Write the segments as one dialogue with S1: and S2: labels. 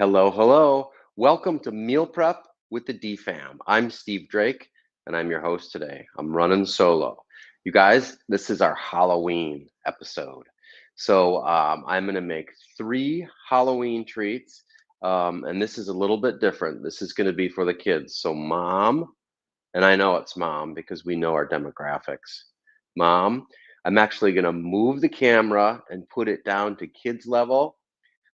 S1: Hello, hello. Welcome to Meal Prep with the DFam. I'm Steve Drake, and I'm your host today. I'm running solo. You guys, this is our Halloween episode. So I'm going to make 3 Halloween treats, and this is a little bit different. This is going to be for the kids. So mom, and I know it's mom because we know our demographics. Mom, I'm actually going to move the camera and put it down to kids level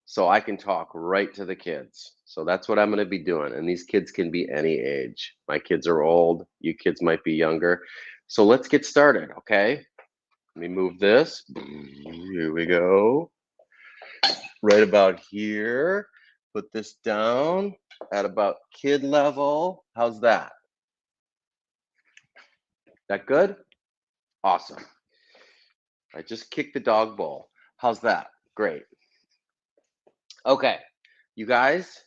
S1: so I can talk right to the kids. So that's what I'm going to be doing. And these kids can be any age. My kids are old. You kids might be younger. So let's get started, okay? Let me move this. Here we go. Right about here. Put this down at about kid level. How's that? That good? Awesome. I just kicked the dog bowl. How's that? Great. Okay, you guys,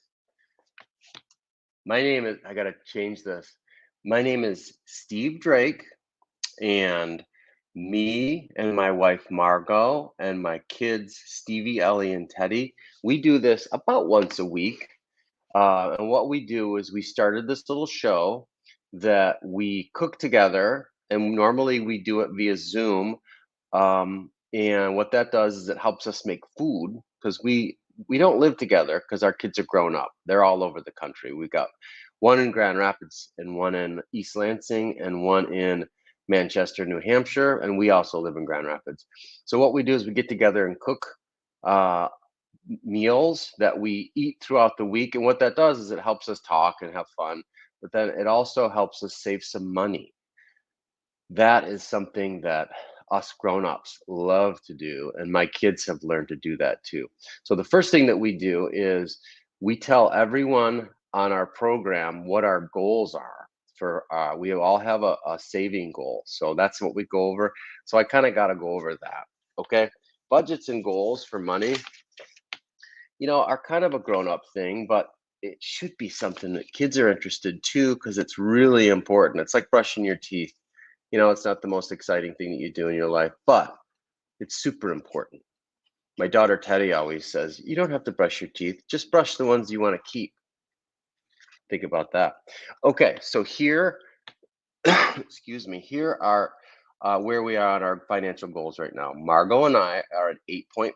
S1: my name is, I got to change this. My name is Steve Drake, and me and my wife Margot and my kids Stevie, Ellie, and Teddy, we do this about once a week. And what we do is we started this little show that we cook together, and normally we do it via Zoom. And what that does is it helps us make food because we don't live together because our kids are grown up. They're all over the country. We got one in Grand Rapids and one in East Lansing and one in Manchester, New Hampshire, and we also live in Grand Rapids. So what we do is we get together and cook meals that we eat throughout the week, and what that does is it helps us talk and have fun, but then it also helps us save some money. That is something that us grown-ups love to do, and my kids have learned to do that too. So the first thing that we do is we tell everyone on our program what our goals are for we all have a saving goal. So that's what we go over. So I kind of got to go over that. Okay. Budgets and goals for money, are kind of a grown-up thing, but it should be something that kids are interested too, because it's really important. It's like brushing your teeth. It's not the most exciting thing that you do in your life, but it's super important. My daughter Teddy always says, you don't have to brush your teeth, just brush the ones you want to keep. Think about that. Okay, so here, excuse me, here are where we are on our financial goals right now. Margot and I are at 8.5%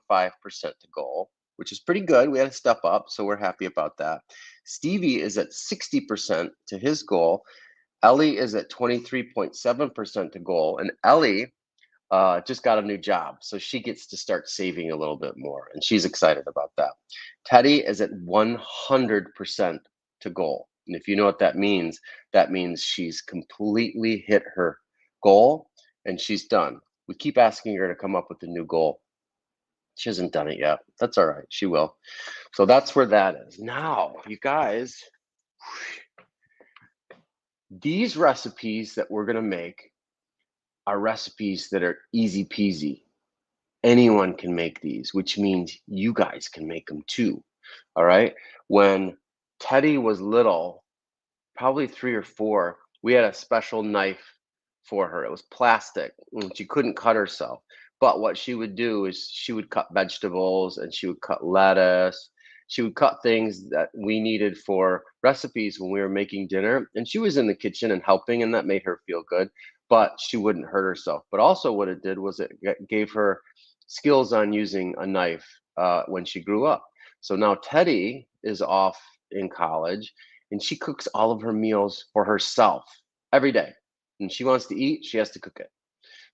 S1: to goal, which is pretty good. We had to step up, so we're happy about that. Stevie is at 60% to his goal. Ellie is at 23.7% to goal, and Ellie just got a new job, so she gets to start saving a little bit more, and she's excited about that. Teddy is at 100% to goal, and if you know what that means she's completely hit her goal, and she's done. We keep asking her to come up with a new goal. She hasn't done it yet. That's all right. She will. So that's where that is. Now, you guys, these recipes that we're going to make are recipes that are easy peasy. Anyone can make these, which means you guys can make them too. All right. When Teddy was little, probably 3 or 4, we had a special knife for her. It was plastic and she couldn't cut herself. But what she would do is she would cut vegetables and she would cut lettuce. She would cut things that we needed for recipes when we were making dinner. And she was in the kitchen and helping, and that made her feel good. But she wouldn't hurt herself. But also, what it did was it gave her skills on using a knife when she grew up. So now Teddy is off in college and she cooks all of her meals for herself every day. And she wants to eat, she has to cook it.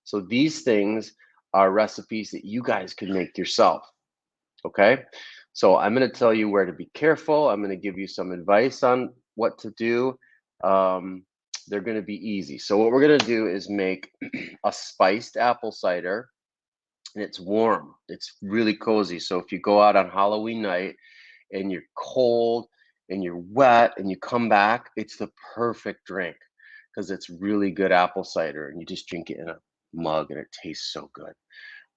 S1: So these things are recipes that you guys can make yourself. Okay. So I'm going to tell you where to be careful. I'm going to give you some advice on what to do. They're going to be easy. So what we're going to do is make a spiced apple cider, and it's warm. It's really cozy. So if you go out on Halloween night and you're cold and you're wet and you come back, it's the perfect drink because it's really good apple cider, and you just drink it in a mug and it tastes so good.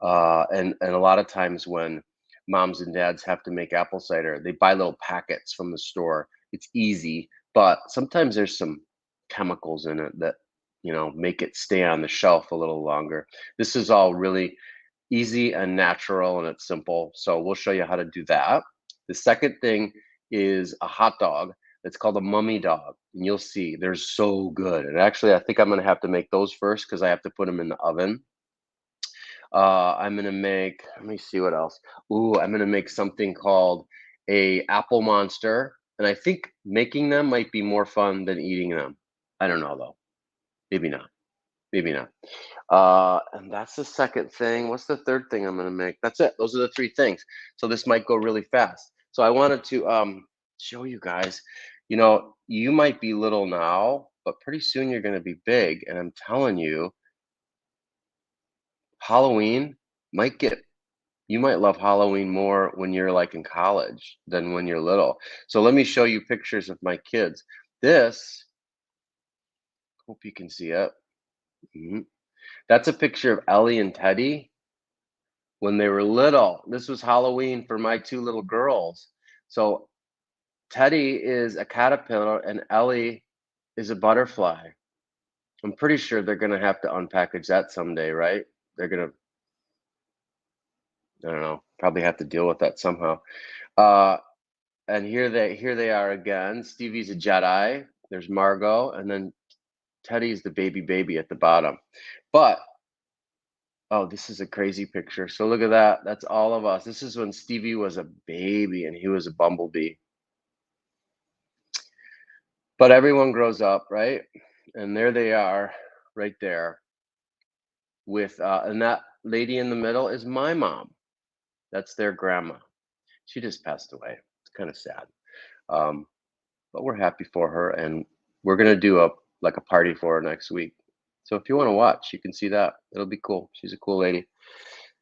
S1: And a lot of times when moms and dads have to make apple cider, they buy little packets from the store. It's easy, but sometimes there's some chemicals in it that make it stay on the shelf a little longer. This is all really easy and natural, and it's simple. So we'll show you how to do that. The second thing is a hot dog. It's called a mummy dog, and you'll see they're so good. And actually, I think I'm gonna have to make those first because I have to put them in the oven. I'm gonna make. Let me see what else. Ooh, I'm gonna make something called a apple monster, and I think making them might be more fun than eating them. I don't know though. Maybe not. Maybe not. And that's the second thing. What's the third thing I'm gonna make? That's it. Those are the three things. So this might go really fast. So I wanted to show you guys. You know, you might be little now, but pretty soon you're gonna be big. And I'm telling you, Halloween might get you might love Halloween more when you're like in college than when you're little. So let me show you pictures of my kids. This, hope you can see it. Mhm. That's a picture of Ellie and Teddy when they were little. This was Halloween for my two little girls. So Teddy is a caterpillar and Ellie is a butterfly. I'm pretty sure they're gonna have to unpackage that someday, right? They're gonna, I don't know, probably have to deal with that somehow. Uh, and here they are again. Stevie's a Jedi. There's Margot, and then Teddy's the baby at the bottom. But oh, this is a crazy picture. So look at that. That's all of us. This is when Stevie was a baby and he was a bumblebee. But everyone grows up, right? And there they are, right there. With and that lady in the middle is my mom. That's their grandma. She just passed away. It's kind of sad. Um, but we're happy for her, and we're gonna do a like a party for her next week. So if you want to watch, you can see that. It'll be cool. She's a cool lady.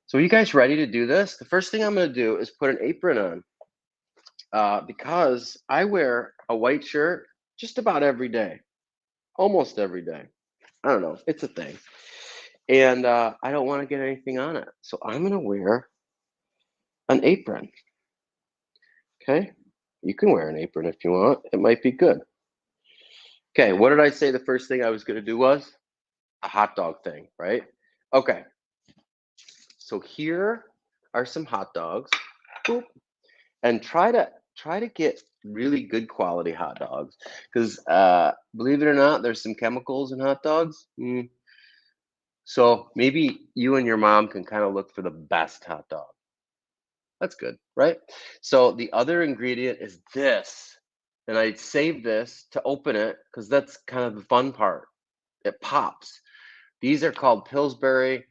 S1: So are you guys ready to do this? The first thing I'm gonna do is put an apron on. Because I wear a white shirt just about every day, almost every day. I don't know, it's a thing. And I don't want to get anything on it. So I'm going to wear an apron. Okay. You can wear an apron if you want. It might be good. Okay. What did I say the first thing I was going to do was? A hot dog thing, right? Okay. So here are some hot dogs. Boop. And try to get really good quality hot dogs because believe it or not, there's some chemicals in hot dogs. So maybe you and your mom can kind of look for the best hot dog. That's good, right? So the other ingredient is this, and I saved this to open it because that's kind of the fun part. It pops. These are called Pillsbury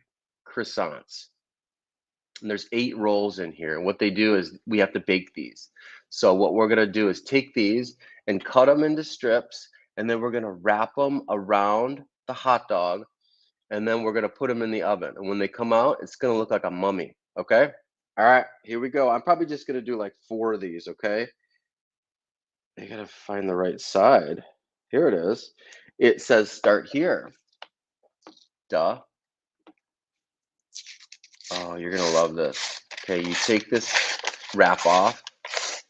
S1: Croissants. And there's 8 rolls in here. And what they do is we have to bake these. So what we're gonna do is take these and cut them into strips, and then we're gonna wrap them around the hot dog, and then we're gonna put them in the oven. And when they come out, it's gonna look like a mummy, okay? All right, here we go. I'm probably just gonna do like 4 of these, okay? I gotta find the right side. Here it is. It says start here. Duh. Oh, you're gonna love this. Okay, you take this wrap off.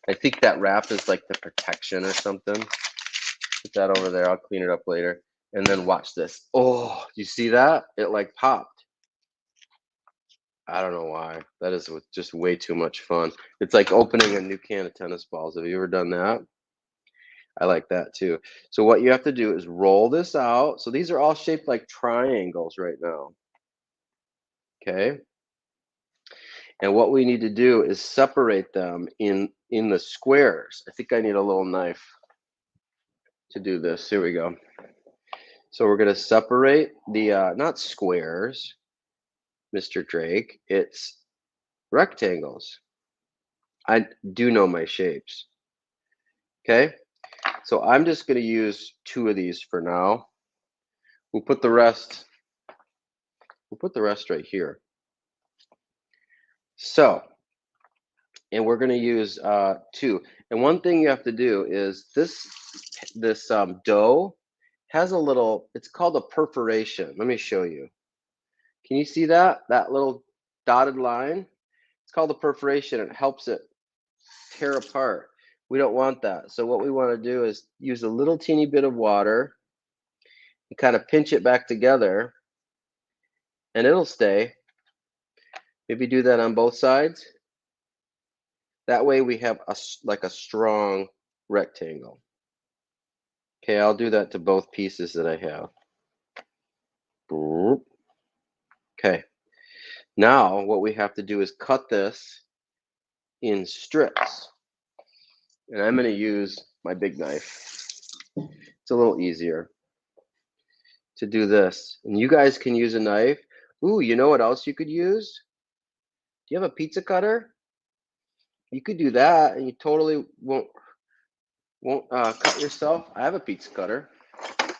S1: I think that wrap is like the protection or something. Put that over there. I'll clean it up later. And then watch this. Oh, you see that? It like popped. I don't know why. That is just way too much fun. It's like opening a new can of tennis balls. Have you ever done that? I like that too. So what you have to do is roll this out. So these are all shaped like triangles right now. Okay. And what we need to do is separate them in the squares. I think I need a little knife to do this. Here we go. So we're going to separate the not squares, Mr. Drake. It's rectangles. I do know my shapes. Okay. So I'm just going to use 2 of these for now. We'll put the rest right here. So, and we're going to use 2. And one thing you have to do is this dough has a little, it's called a perforation. Let me show you. Can you see that? That little dotted line? It's called a perforation. It helps it tear apart. We don't want that. So what we want to do is use a little teeny bit of water and kind of pinch it back together, and it'll stay. Maybe do that on both sides. That way we have like a strong rectangle. Okay, I'll do that to both pieces that I have. Okay, now what we have to do is cut this in strips. And I'm going to use my big knife. It's a little easier to do this. And you guys can use a knife. Ooh, you know what else you could use? Do you have a pizza cutter? You could do that and you totally won't cut yourself. I have a pizza cutter.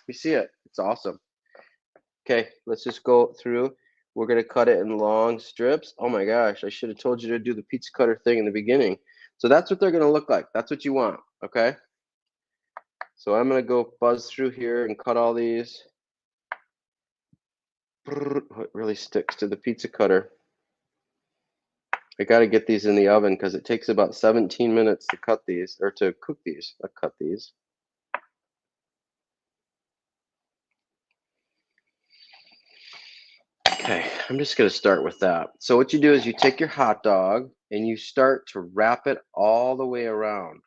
S1: You see it. It's awesome. Okay, let's just go through. We're going to cut it in long strips. Oh my gosh, I should have told you to do the pizza cutter thing in the beginning. So that's what they're going to look like. That's what you want, okay? So I'm going to go buzz through here and cut all these. It really sticks to the pizza cutter. I got to get these in the oven because it takes about 17 minutes to cut these, or to cook these, not cut these. Okay, I'm just going to start with that. So what you do is you take your hot dog and you start to wrap it all the way around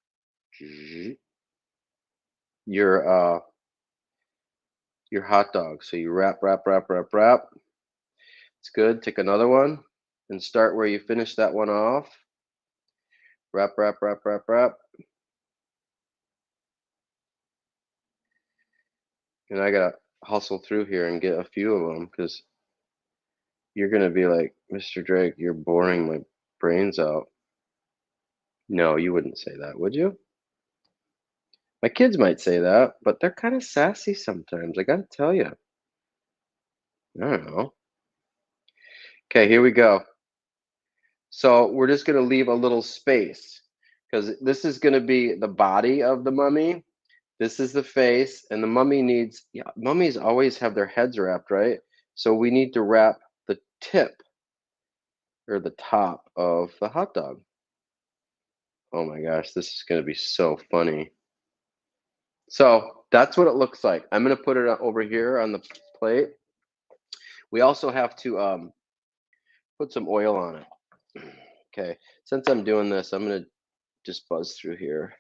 S1: your hot dog. So you wrap. It's good. Take another one and start where you finish that one off. Wrap. And I gotta hustle through here and get a few of them because you're gonna be like, Mr. Drake, you're boring my brains out. No, you wouldn't say that, would you? My kids might say that, but they're kind of sassy sometimes. I gotta tell you. I don't know. Okay, here we go. So we're just gonna leave a little space because this is gonna be the body of the mummy. This is the face, and the mummy needs, mummies always have their heads wrapped, right? So we need to wrap the tip or the top of the hot dog. Oh my gosh, this is going to be so funny. So that's what it looks like. I'm going to put it over here on the plate. We also have to put some oil on it. Okay, since I'm doing this, I'm going to just buzz through here.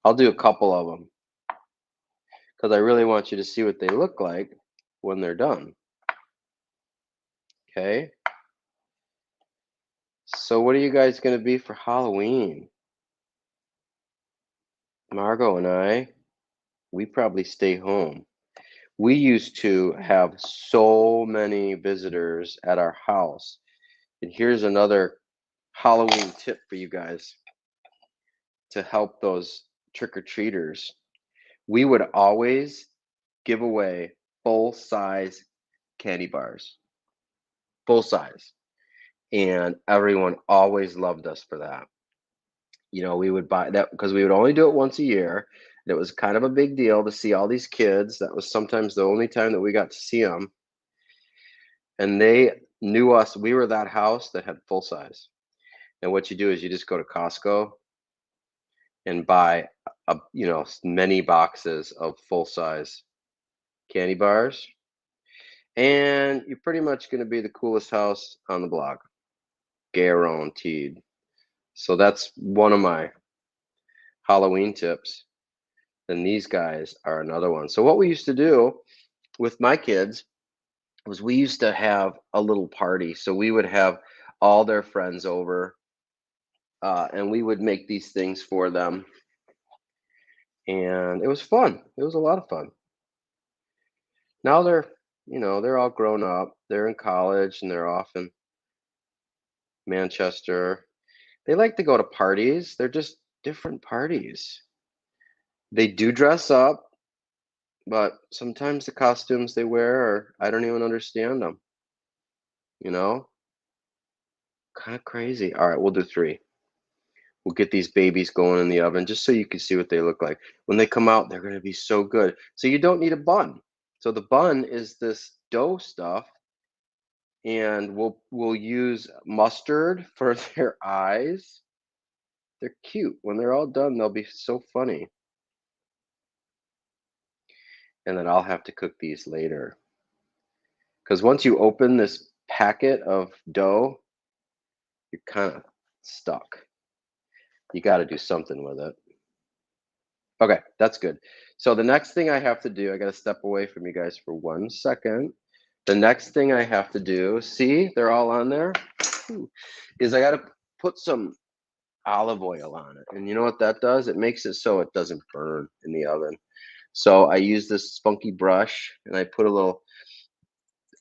S1: I'll do a couple of them because I really want you to see what they look like when they're done. Okay. So what are you guys going to be for Halloween? Margot and I, we probably stay home. We used to have so many visitors at our house. And here's another Halloween tip for you guys to help those trick-or-treaters. We would always give away full-size candy bars. Full size. And everyone always loved us for that. You know, we would buy that because we would only do it once a year. And it was kind of a big deal to see all these kids. That was sometimes the only time that we got to see them. And they knew us. We were that house that had full size. And what you do is you just go to Costco and buy many boxes of full size candy bars. And you're pretty much going to be the coolest house on the block. Guaranteed. So that's one of my Halloween tips. Then these guys are another one. So what we used to do with my kids was we used to have a little party. So we would have all their friends over, and we would make these things for them. And it was fun. It was a lot of fun. Now they're all grown up. They're in college and they're off in Manchester. They like to go to parties. They're just different parties. They do dress up, but sometimes the costumes they wear are, I don't even understand them. You know? Kind of crazy. All right, we'll do 3. We'll get these babies going in the oven just so you can see what they look like. When they come out, they're going to be so good. So you don't need a bun. So the bun is this dough stuff, and we'll use mustard for their eyes. They're cute. When they're all done, they'll be so funny. And then I'll have to cook these later. Because once you open this packet of dough, you're kind of stuck. You got to do something with it. Okay, that's good. So the next thing I have to do, I got to step away from you guys for 1 second. The next thing I have to do, see, they're all on there, is I got to put some olive oil on it. And you know what that does? It makes it so it doesn't burn in the oven. So I use this funky brush and I put a little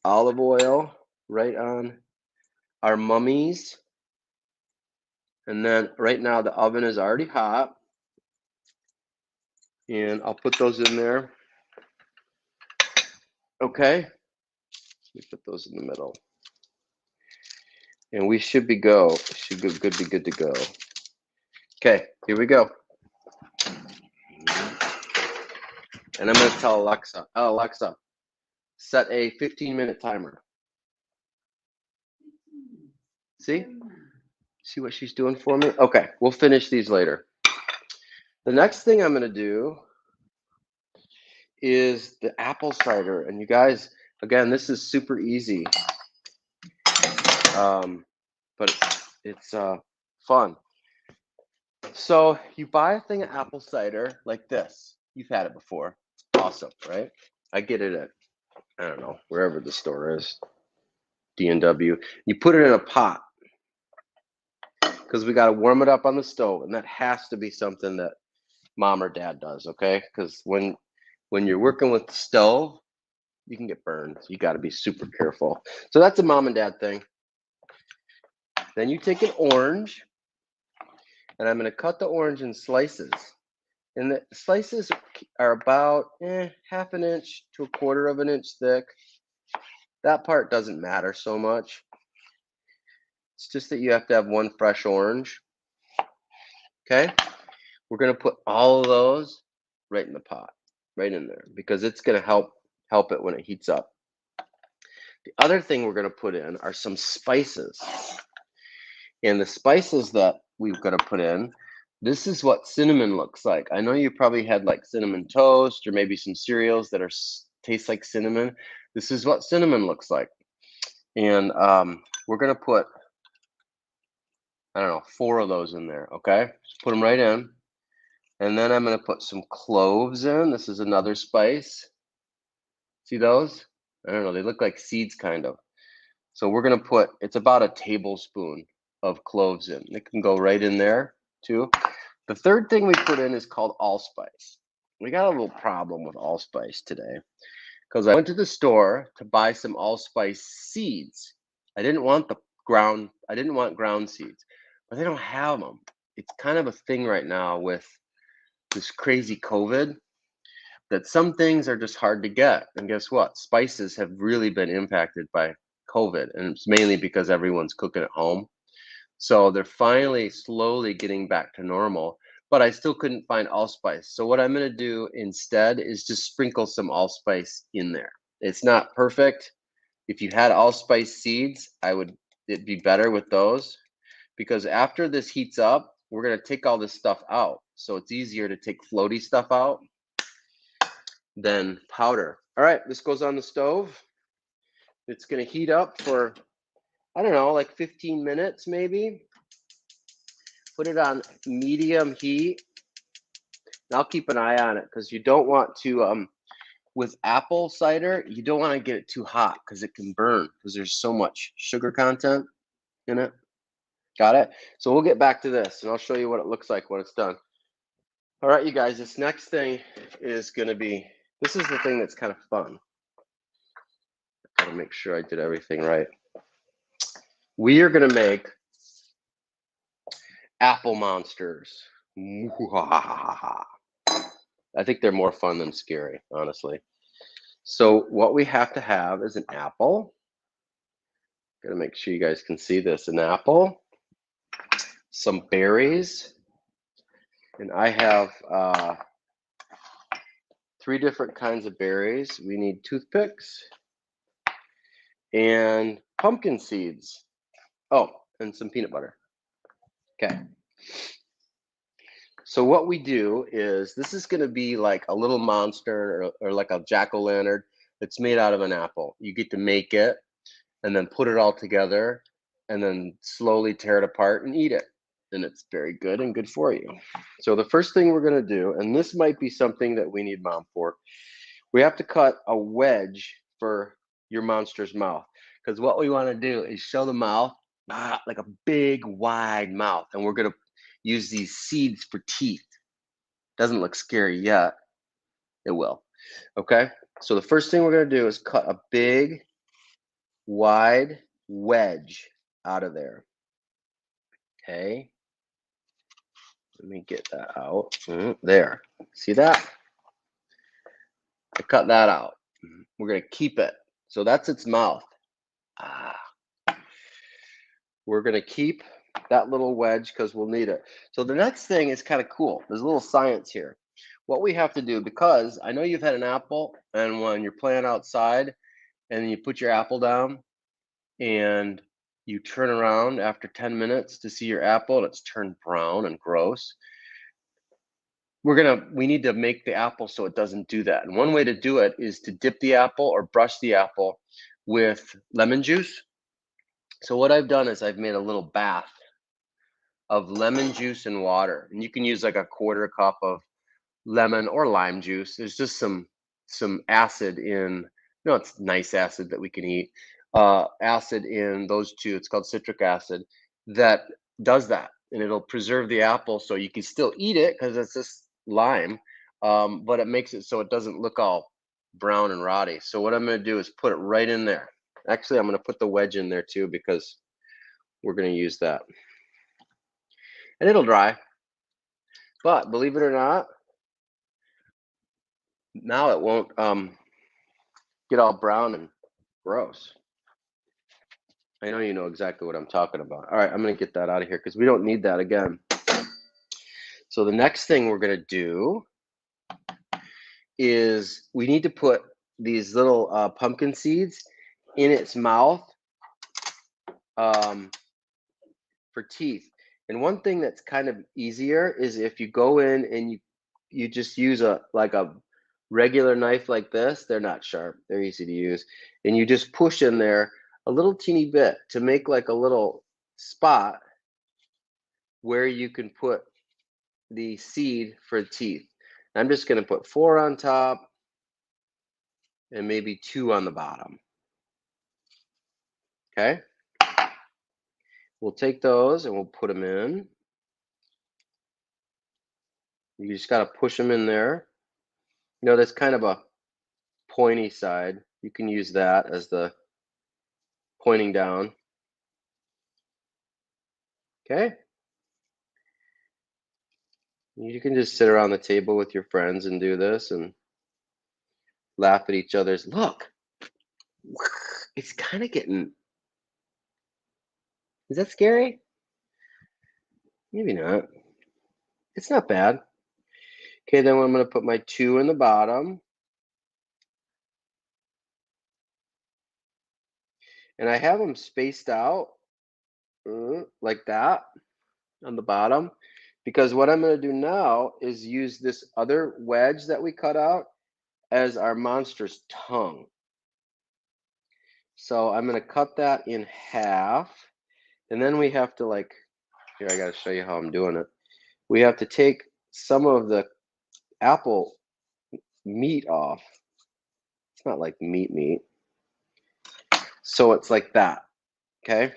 S1: olive oil right on our mummies. And then right now the oven is already hot. And I'll put those in there. Okay. Let me put those in the middle. And we should be good to go. Okay, here we go. And I'm going to tell Alexa, Alexa, set a 15-minute timer. See what she's doing for me? Okay, we'll finish these later. The next thing I'm going to do is the apple cider. And you guys, again, this is super easy. But it's fun. So you buy a thing of apple cider like this. You've had it before. Awesome, right? I get it at, I don't know, wherever the store is. D&W. You put it in a pot because we got to warm it up on the stove, and that has to be something that mom or dad does, okay? Because when you're working with the stove, you can get burned. So you got to be super careful. So that's a mom and dad thing. Then you take an orange, and I'm going to cut the orange in slices. And the slices are about half an inch to a quarter of an inch thick. That part doesn't matter so much. It's just that you have to have one fresh orange. Okay? We're going to put all of those right in the pot, right in there, because it's going to help it when it heats up. The other thing we're going to put in are some spices. And the spices that we're going to put in, this is what cinnamon looks like. I know you probably had like cinnamon toast or maybe some cereals that taste like cinnamon. This is what cinnamon looks like. And we're going to put, I don't know, 4 of those in there, okay? Just put them right in. And then I'm going to put some cloves in. This is another spice. See those? I don't know. They look like seeds kind of. So we're going to put, it's about a tablespoon of cloves in. It can go right in there too. The third thing we put in is called allspice. We got a little problem with allspice today because I went to the store to buy some allspice seeds. I didn't want ground seeds, but they don't have them. It's kind of a thing right now with this crazy COVID that some things are just hard to get. And guess what? Spices have really been impacted by COVID, and it's mainly because everyone's cooking at home. So they're finally slowly getting back to normal, but I still couldn't find allspice. So what I'm going to do instead is just sprinkle some allspice in there. It's not perfect. If you had allspice seeds, it'd be better with those, because after this heats up, we're going to take all this stuff out. So it's easier to take floaty stuff out than powder. All right, this goes on the stove. It's going to heat up for, I don't know, like 15 minutes maybe. Put it on medium heat. And I'll keep an eye on it because you don't want to, with apple cider, you don't want to get it too hot because it can burn because there's so much sugar content in it. Got it? So we'll get back to this and I'll show you what it looks like when it's done. All right, you guys, this next thing is going to be, this is the thing that's kind of fun. I gotta make sure I did everything right. We are going to make apple monsters. I think they're more fun than scary, honestly. So what we have to have is an apple. Gotta make sure you guys can see this. An apple, some berries, and I have 3 different kinds of berries. We need toothpicks and pumpkin seeds. Oh, and some peanut butter. Okay. So what we do is, this is going to be like a little monster or like a jack-o'-lantern that's made out of an apple. You get to make it and then put it all together and then slowly tear it apart and eat it. and it's very good and good for you. So the first thing we're going to do, and this might be something that we need Mom for, we have to cut a wedge for your monster's mouth, because what we want to do is show the mouth like a big wide mouth, and we're going to use these seeds for teeth. Doesn't look scary yet. It will. Okay, so the first thing we're going to do is cut a big wide wedge out of there. Okay, let me get that out. There, see that? I cut that out. We're going to keep it. So that's its mouth. We're going to keep that little wedge because we'll need it. So the next thing is kind of cool. There's a little science here. What we have to do, because I know you've had an apple, and when you're playing outside and you put your apple down and you turn around after 10 minutes to see your apple and it's turned brown and gross, we need to make the apple so it doesn't do that. And one way to do it is to dip the apple or brush the apple with lemon juice. So what I've done is I've made a little bath of lemon juice and water, and you can use like a 1/4 cup of lemon or lime juice. There's just some acid in, it's nice acid that we can eat. Acid in those two, it's called citric acid, that does that, and it'll preserve the apple so you can still eat it because it's just lime, but it makes it so it doesn't look all brown and rotty. So what I'm going to do is put it right in there. Actually, I'm going to put the wedge in there too because we're going to use that. And it'll dry. But believe it or not, now it won't get all brown and gross. I know you know exactly what I'm talking about. All right, I'm going to get that out of here because we don't need that again. So the next thing we're going to do is we need to put these little pumpkin seeds in its mouth for teeth. And one thing that's kind of easier is if you go in and you just use a regular knife like this. They're not sharp, they're easy to use, and you just push in there a little teeny bit to make like a little spot where you can put the seed for teeth. I'm just going to put 4 on top and maybe 2 on the bottom. Okay, we'll take those and we'll put them in. You just got to push them in there. That's kind of a pointy side. You can use that as the pointing down. Okay, you can just sit around the table with your friends and do this and laugh at each other's. Look, it's kind of getting. Is that scary? Maybe not. It's not bad. Okay, then I'm going to put my 2 in the bottom. And I have them spaced out like that on the bottom, because what I'm going to do now is use this other wedge that we cut out as our monster's tongue. So I'm going to cut that in half, and then we have to here, I got to show you how I'm doing it. We have to take some of the apple meat off. It's not like meat. So it's like that, okay?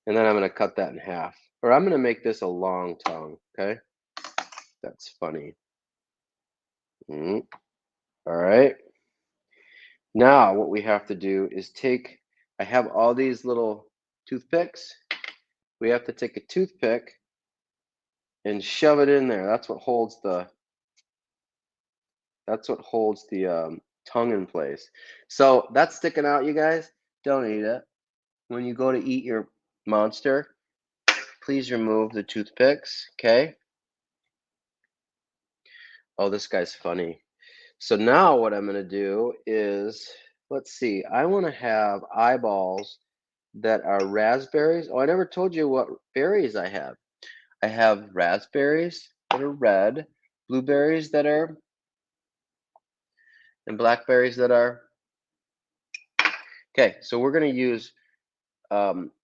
S1: And then I'm going to cut that in half. Or I'm going to make this a long tongue, okay? That's funny. All right. Now what we have to do is I have all these little toothpicks. We have to take a toothpick and shove it in there. That's what holds the tongue in place. So that's sticking out, you guys. Don't eat it. When you go to eat your monster, please remove the toothpicks, okay? Oh, this guy's funny. So now what I'm going to do is, let's see, I want to have eyeballs that are raspberries. Oh, I never told you what berries I have. I have raspberries that are red, blueberries that are, and blackberries that are. Okay, so we're going to use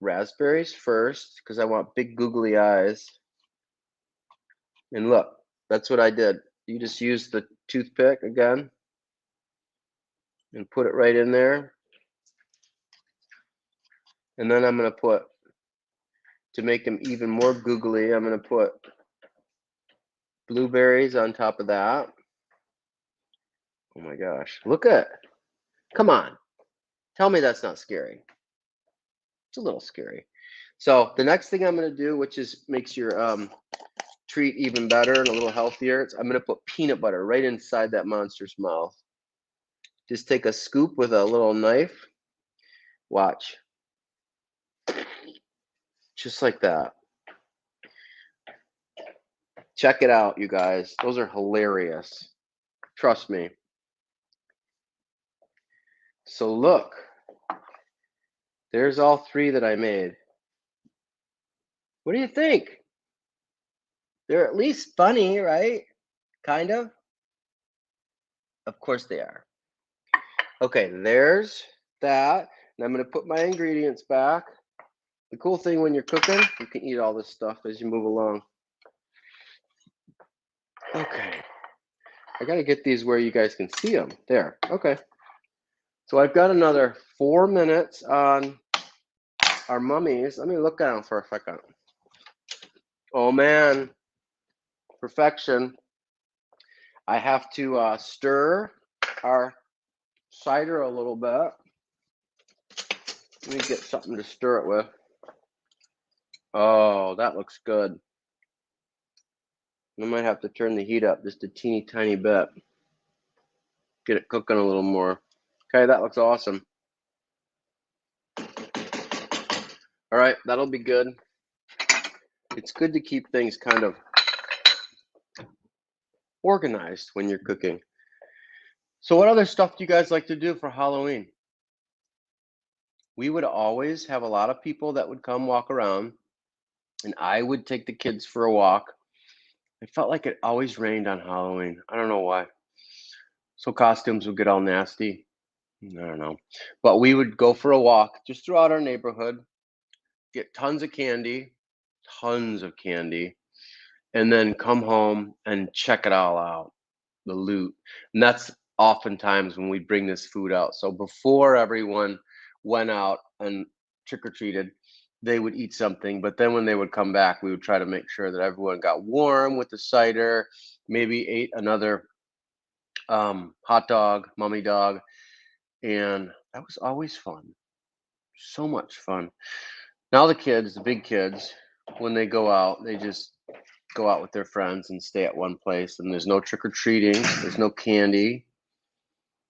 S1: raspberries first because I want big googly eyes. And look, that's what I did. You just use the toothpick again and put it right in there. And then I'm going to put, to make them even more googly, I'm going to put blueberries on top of that. Oh my gosh, look at it. Come on. Tell me that's not scary. It's a little scary. So the next thing I'm going to do, which is makes your treat even better and a little healthier, I'm going to put peanut butter right inside that monster's mouth. Just take a scoop with a little knife. Watch. Just like that. Check it out, you guys. Those are hilarious. Trust me. So look. There's all three that I made. What do you think? They're at least funny, right? Kind of. Of course they are. Okay, there's that. And I'm going to put my ingredients back. The cool thing when you're cooking, you can eat all this stuff as you move along. Okay. I got to get these where you guys can see them. There. Okay. So I've got another 4 minutes on our mummies. Let me look at them for a second. Oh, man. Perfection. I have to stir our cider a little bit. Let me get something to stir it with. Oh, that looks good. I might have to turn the heat up just a teeny tiny bit. Get it cooking a little more. Okay, that looks awesome. All right, that'll be good. It's good to keep things kind of organized when you're cooking. So what other stuff do you guys like to do for Halloween? We would always have a lot of people that would come walk around, and I would take the kids for a walk. It felt like it always rained on Halloween. I don't know why. So costumes would get all nasty. I don't know. But we would go for a walk just throughout our neighborhood, get tons of candy, and then come home and check it all out, the loot. And that's oftentimes when we bring this food out. So before everyone went out and trick-or-treated, they would eat something. But then when they would come back, we would try to make sure that everyone got warm with the cider, maybe ate another hot dog, mummy dog. And that was always fun. So much fun. Now the kids, the big kids, when they go out, they just go out with their friends and stay at one place. And there's no trick-or-treating. There's no candy.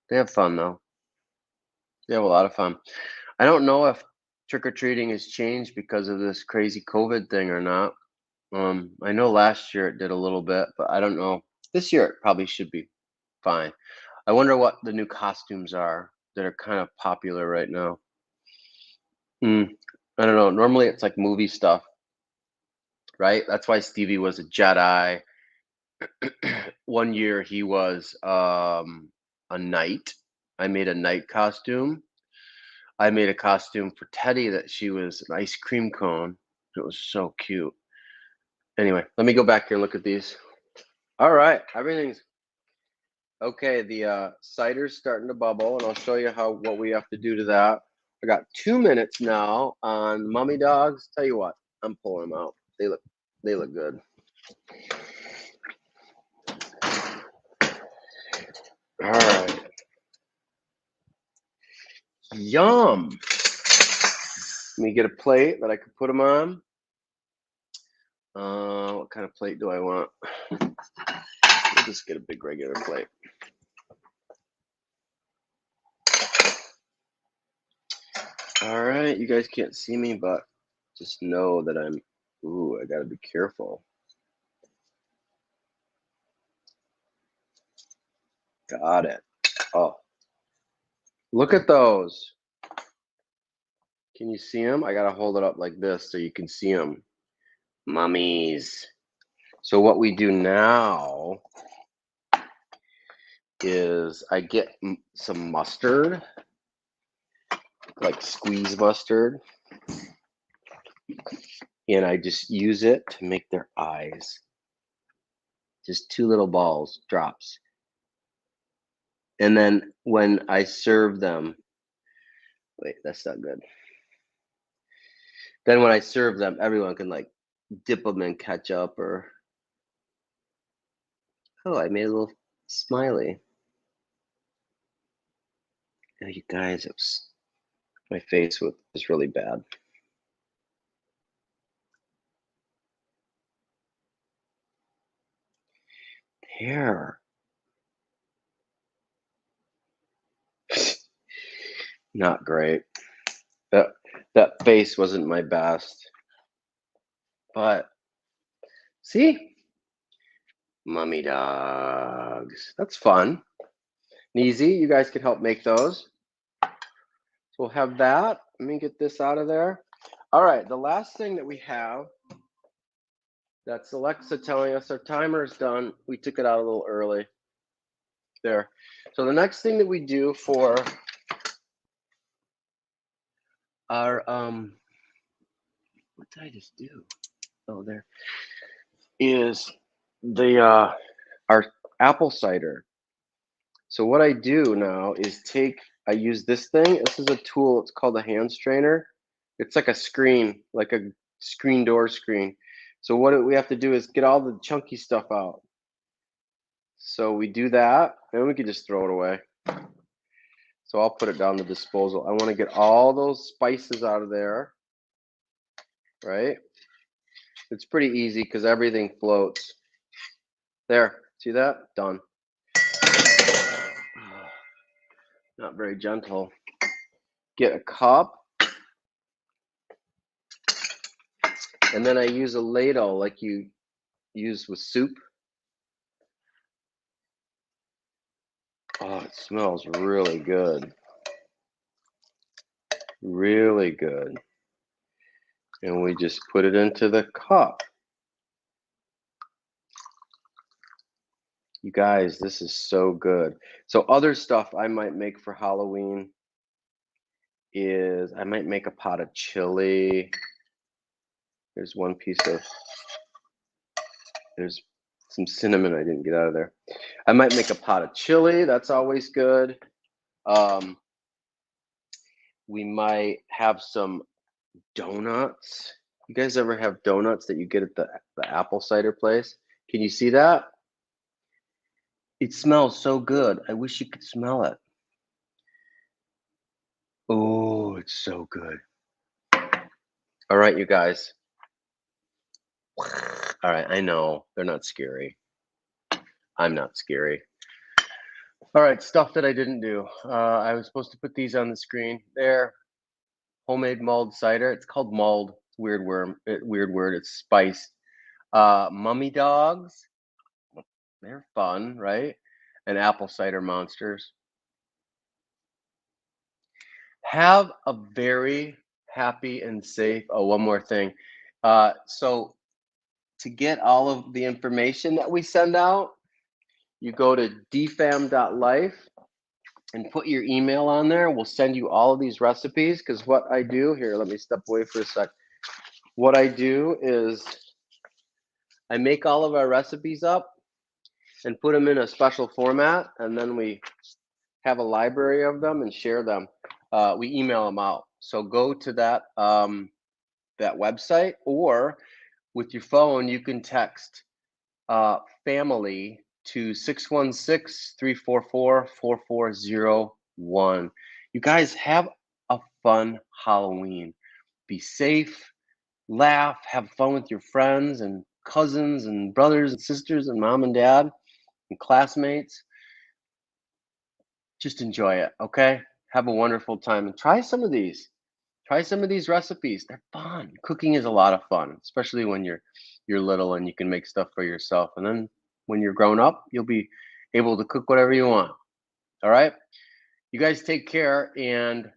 S1: They have fun, though. They have a lot of fun. I don't know if trick-or-treating has changed because of this crazy COVID thing or not. I know last year it did a little bit, but I don't know. This year it probably should be fine. I wonder what the new costumes are that are kind of popular right now. I don't know. Normally it's like movie stuff, right? That's why Stevie was a Jedi. One year he was a knight. I made a knight costume. I made a costume for Teddy that she was an ice cream cone. It was so cute. Anyway, let me go back here and look at these. All right, everything's okay. The cider's starting to bubble, and I'll show you what we have to do to that. I got 2 minutes now on mummy dogs. Tell you what, I'm pulling them out. They look good. All right. Yum. Let me get a plate that I could put them on. What kind of plate do I want? I'll just get a big regular plate. All right, you guys can't see me, but just know that I gotta be careful. Got it. Oh, look at those. Can you see them? I gotta hold it up like this so you can see them. Mummies. So what we do now is I get some mustard, like squeeze mustard. And I just use it to make their eyes. Just 2 little balls, drops. And then when I serve them, wait, that's not good. Then when I serve them, everyone can like dip them in ketchup or, oh, I made a little smiley. Oh, you guys, my face was really bad. There. Not great. That face wasn't my best. But see? Mummy dogs. That's fun. And easy. You guys can help make those. So we'll have that. Let me get this out of there. All right, the last thing that we have, that's Alexa telling us our timer is done. We took it out a little early. There. So the next thing that we do for our, what did I just do? Oh, there is the our apple cider. So what I do now is I use this thing. This is a tool. It's called a hand strainer. It's like a screen, like a screen door screen. So what we have to do is get all the chunky stuff out. So we do that, and we can just throw it away. So I'll put it down the disposal. I want to get all those spices out of there, right? It's pretty easy because everything floats. There, see that? Done. Not very gentle. Get a cup. And then I use a ladle like you use with soup. Oh, it smells really good. Really good. And we just put it into the cup. You guys, this is so good. So other stuff I might make for Halloween is I might make a pot of chili. There's one piece of, there's some cinnamon I didn't get out of there. I might make a pot of chili. That's always good. We might have some donuts. You guys ever have donuts that you get at the apple cider place? Can you see that? It smells so good. I wish you could smell it. Oh, it's so good. All right, you guys. All right, I know they're not scary. I'm not scary. All right, stuff that I didn't do. I was supposed to put these on the screen. There, homemade mulled cider. It's called mulled. Weird word. It's spiced. Mummy dogs. They're fun, right? And apple cider monsters. Have a very happy and safe. Oh, one more thing. So to get all of the information that we send out, you go to dfam.life and put your email on there. We'll send you all of these recipes because what I do here, let me step away for a sec. What I do is I make all of our recipes up and put them in a special format, and then we have a library of them and share them. We email them out. So go to that that website, or with your phone, you can text family to 616-344-4401. You guys have a fun Halloween. Be safe, laugh, have fun with your friends and cousins and brothers and sisters and mom and dad and classmates. Just enjoy it, okay? Have a wonderful time and try some of these. Try some of these recipes. They're fun. Cooking is a lot of fun, especially when you're little and you can make stuff for yourself. And then when you're grown up, you'll be able to cook whatever you want. All right? You guys take care, and